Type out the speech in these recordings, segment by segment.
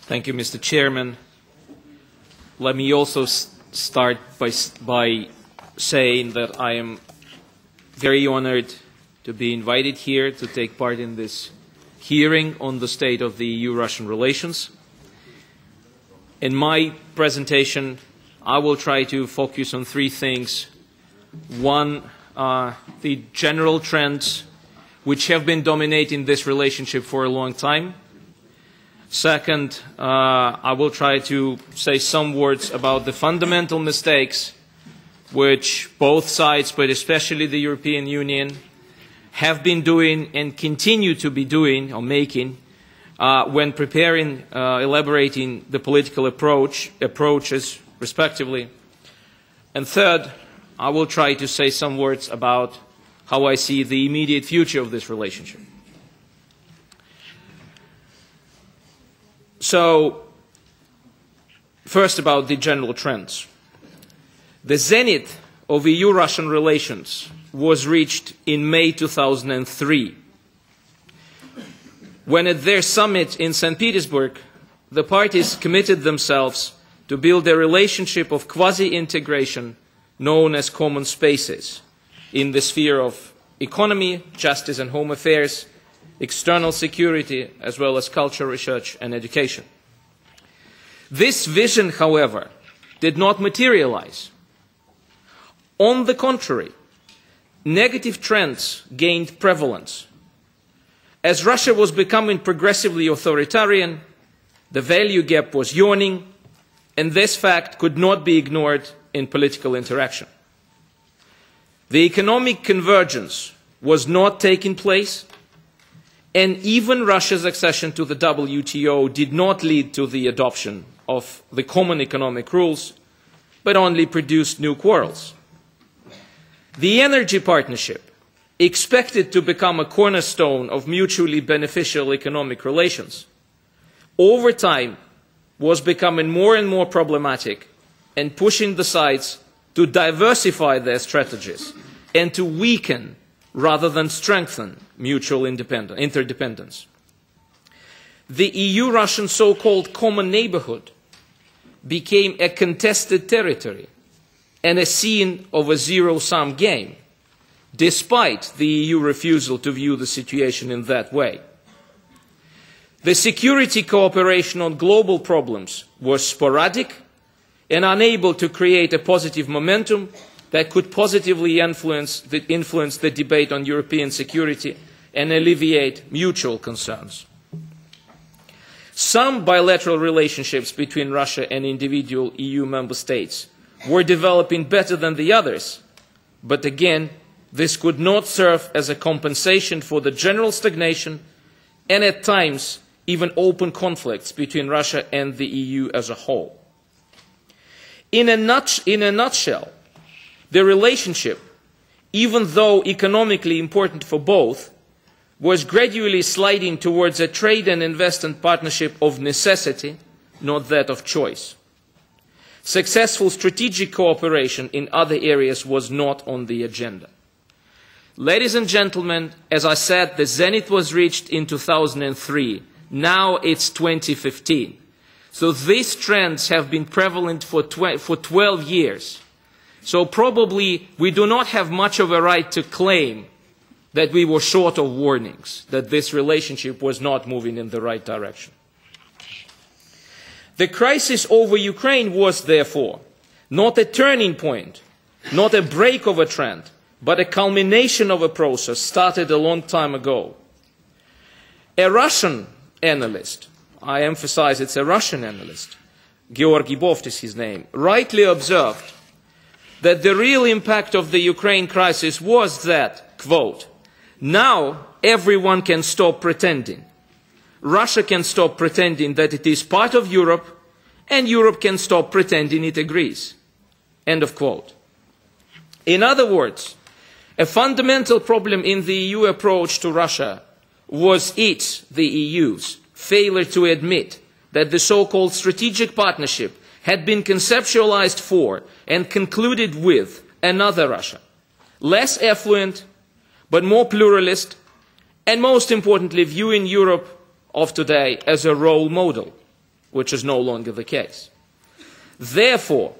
Thank you, Mr. Chairman. Let me also start by saying that I am very honored to be invited here to take part in this hearing on the state of the EU-Russian relations. In my presentation, I will try to focus on three things. One, the general trends which have been dominating this relationship for a long time. Second, I will try to say some words about the fundamental mistakes which both sides, but especially the European Union, have been doing and continue to be doing or making when preparing, elaborating the political approaches, respectively. And third, I will try to say some words about how I see the immediate future of this relationship. So, first about the general trends. The zenith of EU-Russian relations was reached in May 2003, when at their summit in St. Petersburg, the parties committed themselves to build a relationship of quasi-integration known as common spaces in the sphere of economy, justice and home affairs, external security, as well as culture, research and education. This vision, however, did not materialize. On the contrary, negative trends gained prevalence. As Russia was becoming progressively authoritarian, the value gap was yawning, and this fact could not be ignored in political interaction. The economic convergence was not taking place, and even Russia's accession to the WTO did not lead to the adoption of the common economic rules, but only produced new quarrels. The energy partnership, expected to become a cornerstone of mutually beneficial economic relations, over time was becoming more and more problematic and pushing the sides to diversify their strategies and to weaken rather than strengthen mutual interdependence. The EU-Russian so-called common neighborhood became a contested territory and a scene of a zero-sum game, despite the EU refusal to view the situation in that way. The security cooperation on global problems was sporadic and unable to create a positive momentum that could positively influence the debate on European security and alleviate mutual concerns. Some bilateral relationships between Russia and individual EU member states were developing better than the others, but again, this could not serve as a compensation for the general stagnation and at times even open conflicts between Russia and the EU as a whole. In a nutshell, the relationship, even though economically important for both, was gradually sliding towards a trade and investment partnership of necessity, not that of choice. Successful strategic cooperation in other areas was not on the agenda. Ladies and gentlemen, as I said, the zenith was reached in 2003. Now it's 2015. So these trends have been prevalent for 12 years. So probably we do not have much of a right to claim that we were short of warnings, that this relationship was not moving in the right direction. The crisis over Ukraine was, therefore, not a turning point, not a break of a trend, but a culmination of a process started a long time ago. A Russian analyst, I emphasize it's a Russian analyst, Georgy Boft is his name, rightly observed that the real impact of the Ukraine crisis was that, quote, now everyone can stop pretending. Russia can stop pretending that it is part of Europe, and Europe can stop pretending it agrees. End of quote. In other words, a fundamental problem in the EU approach to Russia was the EU's, failure to admit that the so-called strategic partnership had been conceptualized for and concluded with another Russia, less affluent, but more pluralist, and most importantly, viewing Europe of today as a role model, which is no longer the case. Therefore,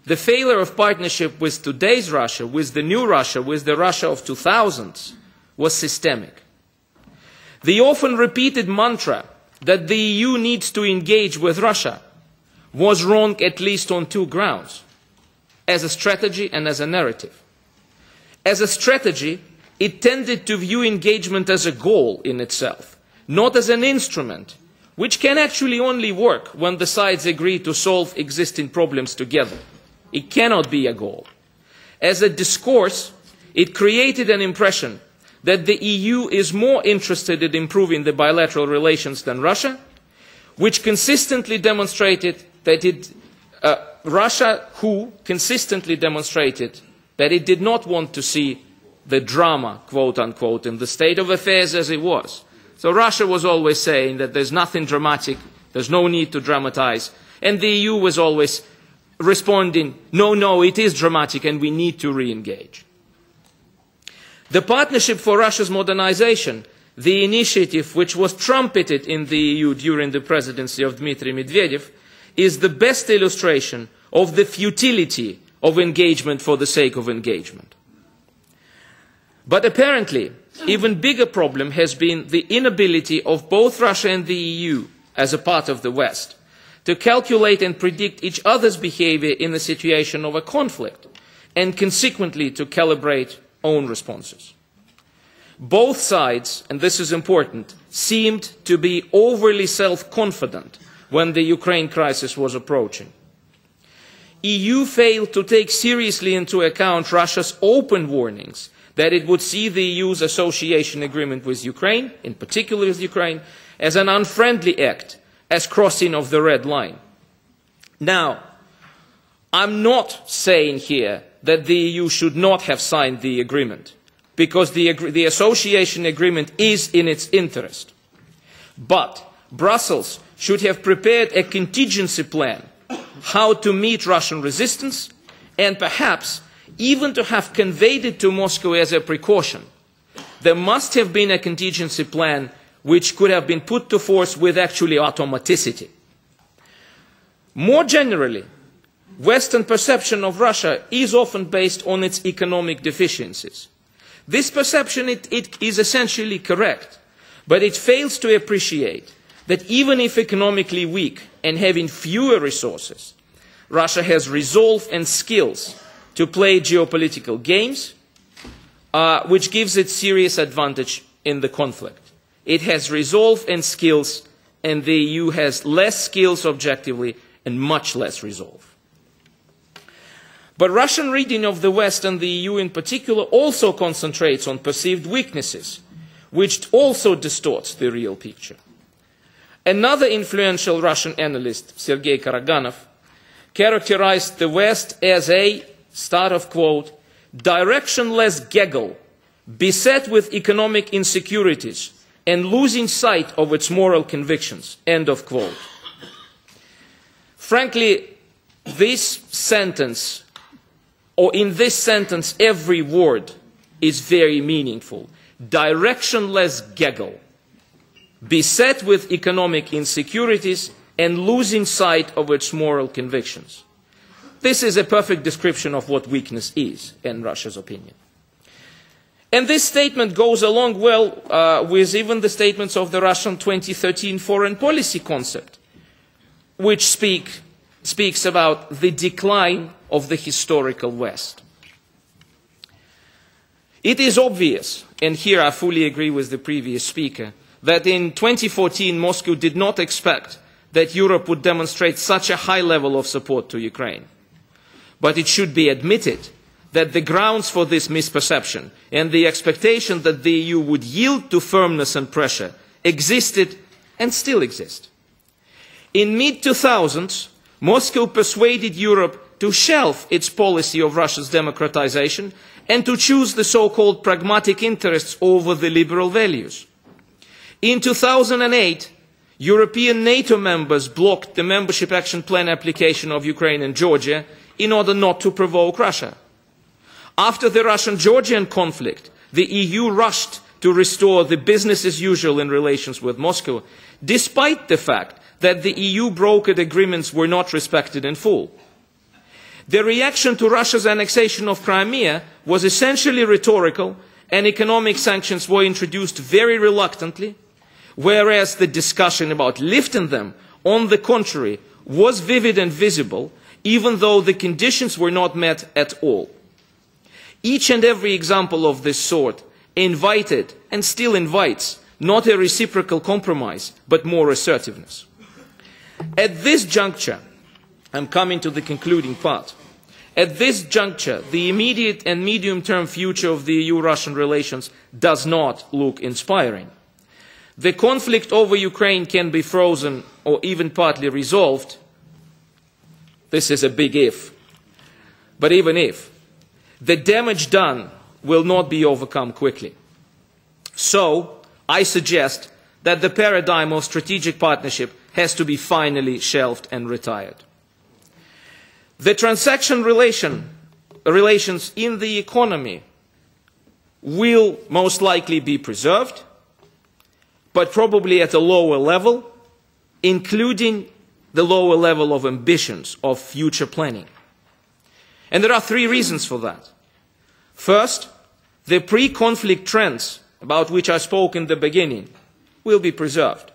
the failure of partnership with today's Russia, with the new Russia, with the Russia of 2000s, was systemic. The often repeated mantra that the EU needs to engage with Russia was wrong at least on two grounds: as a strategy and as a narrative. As a strategy, it tended to view engagement as a goal in itself, not as an instrument, which can actually only work when the sides agree to solve existing problems together. It cannot be a goal. As a discourse, it created an impression that the EU is more interested in improving the bilateral relations than Russia, which consistently demonstrated that Russia consistently demonstrated that it did not want to see the drama, quote unquote, in the state of affairs as it was. So Russia was always saying that there's nothing dramatic, there's no need to dramatize, and the EU was always responding, no, it is dramatic and we need to re-engage. The Partnership for Russia's Modernization, the initiative which was trumpeted in the EU during the presidency of Dmitry Medvedev, is the best illustration of the futility of engagement for the sake of engagement. But apparently, even bigger problem has been the inability of both Russia and the EU, as a part of the West, to calculate and predict each other's behavior in the situation of a conflict, and consequently to calibrate own responses. Both sides, and this is important, seemed to be overly self-confident when the Ukraine crisis was approaching. EU failed to take seriously into account Russia's open warnings that it would see the EU's association agreement with Ukraine, in particular with Ukraine, as an unfriendly act, as crossing of the red line. Now, I'm not saying here that the EU should not have signed the agreement, because the association agreement is in its interest. But Brussels should have prepared a contingency plan how to meet Russian resistance, and perhaps even to have conveyed it to Moscow as a precaution. There must have been a contingency plan which could have been put to force with actually automaticity. More generally, Western perception of Russia is often based on its economic deficiencies. This perception it is essentially correct, but it fails to appreciate that even if economically weak and having fewer resources, Russia has resolve and skills to play geopolitical games, which gives it serious advantage in the conflict. It has resolve and skills, and the EU has less skills objectively and much less resolve. But Russian reading of the West and the EU in particular also concentrates on perceived weaknesses, which also distorts the real picture. Another influential Russian analyst, Sergei Karaganov, characterized the West as a, start of quote, directionless gaggle, beset with economic insecurities and losing sight of its moral convictions, end of quote. Frankly, this sentence, or in this sentence, every word is very meaningful. Directionless gaggle, beset with economic insecurities and losing sight of its moral convictions. This is a perfect description of what weakness is, in Russia's opinion. And this statement goes along well with even the statements of the Russian 2013 foreign policy concept, which speaks about the decline of the historical West. It is obvious, and here I fully agree with the previous speaker, that in 2014 Moscow did not expect that Europe would demonstrate such a high level of support to Ukraine. But it should be admitted that the grounds for this misperception and the expectation that the EU would yield to firmness and pressure existed and still exist. In mid-2000s, Moscow persuaded Europe to shelve its policy of Russia's democratization and to choose the so-called pragmatic interests over the liberal values. In 2008, European NATO members blocked the Membership Action Plan application of Ukraine and Georgia in order not to provoke Russia. After the Russian-Georgian conflict, the EU rushed to restore the business as usual in relations with Moscow, despite the fact that the EU brokered agreements were not respected in full. The reaction to Russia's annexation of Crimea was essentially rhetorical, and economic sanctions were introduced very reluctantly, whereas the discussion about lifting them, on the contrary, was vivid and visible, even though the conditions were not met at all. Each and every example of this sort invited, and still invites, not a reciprocal compromise, but more assertiveness. At this juncture, I'm coming to the concluding part. At this juncture, the immediate and medium-term future of the EU-Russian relations does not look inspiring. The conflict over Ukraine can be frozen or even partly resolved. This is a big if. But even if, the damage done will not be overcome quickly. So, I suggest that the paradigm of strategic partnership has to be finally shelved and retired. The transaction relations in the economy will most likely be preserved, but probably at a lower level, including the lower level of ambitions of future planning. And there are three reasons for that. First, the pre-conflict trends about which I spoke in the beginning will be preserved.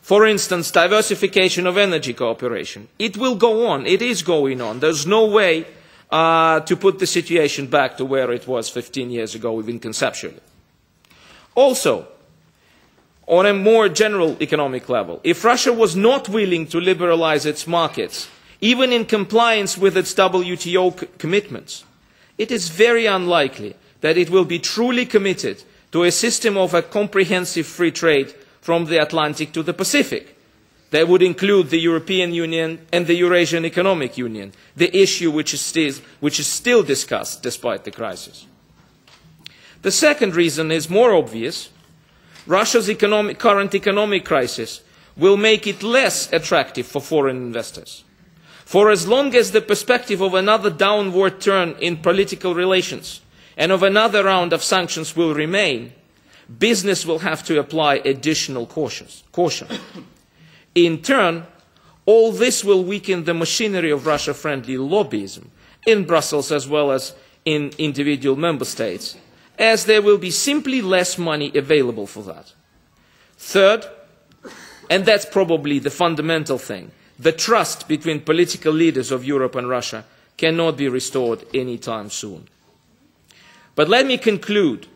For instance, diversification of energy cooperation. It will go on. It is going on. There's no way to put the situation back to where it was 15 years ago, even conceptually. Also, on a more general economic level, if Russia was not willing to liberalize its markets, even in compliance with its WTO commitments, it is very unlikely that it will be truly committed to a system of a comprehensive free trade from the Atlantic to the Pacific. That would include the European Union and the Eurasian Economic Union, the issue which is still discussed despite the crisis. The second reason is more obvious. Russia's current economic crisis will make it less attractive for foreign investors. For as long as the perspective of another downward turn in political relations and of another round of sanctions will remain, business will have to apply additional caution. In turn, all this will weaken the machinery of Russia-friendly lobbyism in Brussels as well as in individual member states, as there will be simply less money available for that. Third, and that's probably the fundamental thing, the trust between political leaders of Europe and Russia cannot be restored anytime soon. But let me conclude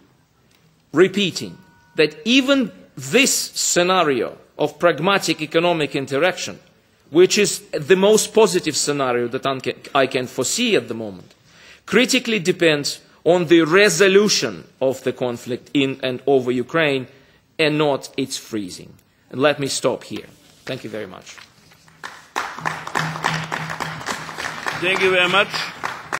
repeating that even this scenario of pragmatic economic interaction, which is the most positive scenario that I can foresee at the moment, critically depends on the resolution of the conflict in and over Ukraine and not its freezing. And let me stop here. Thank you very much. Thank you very much.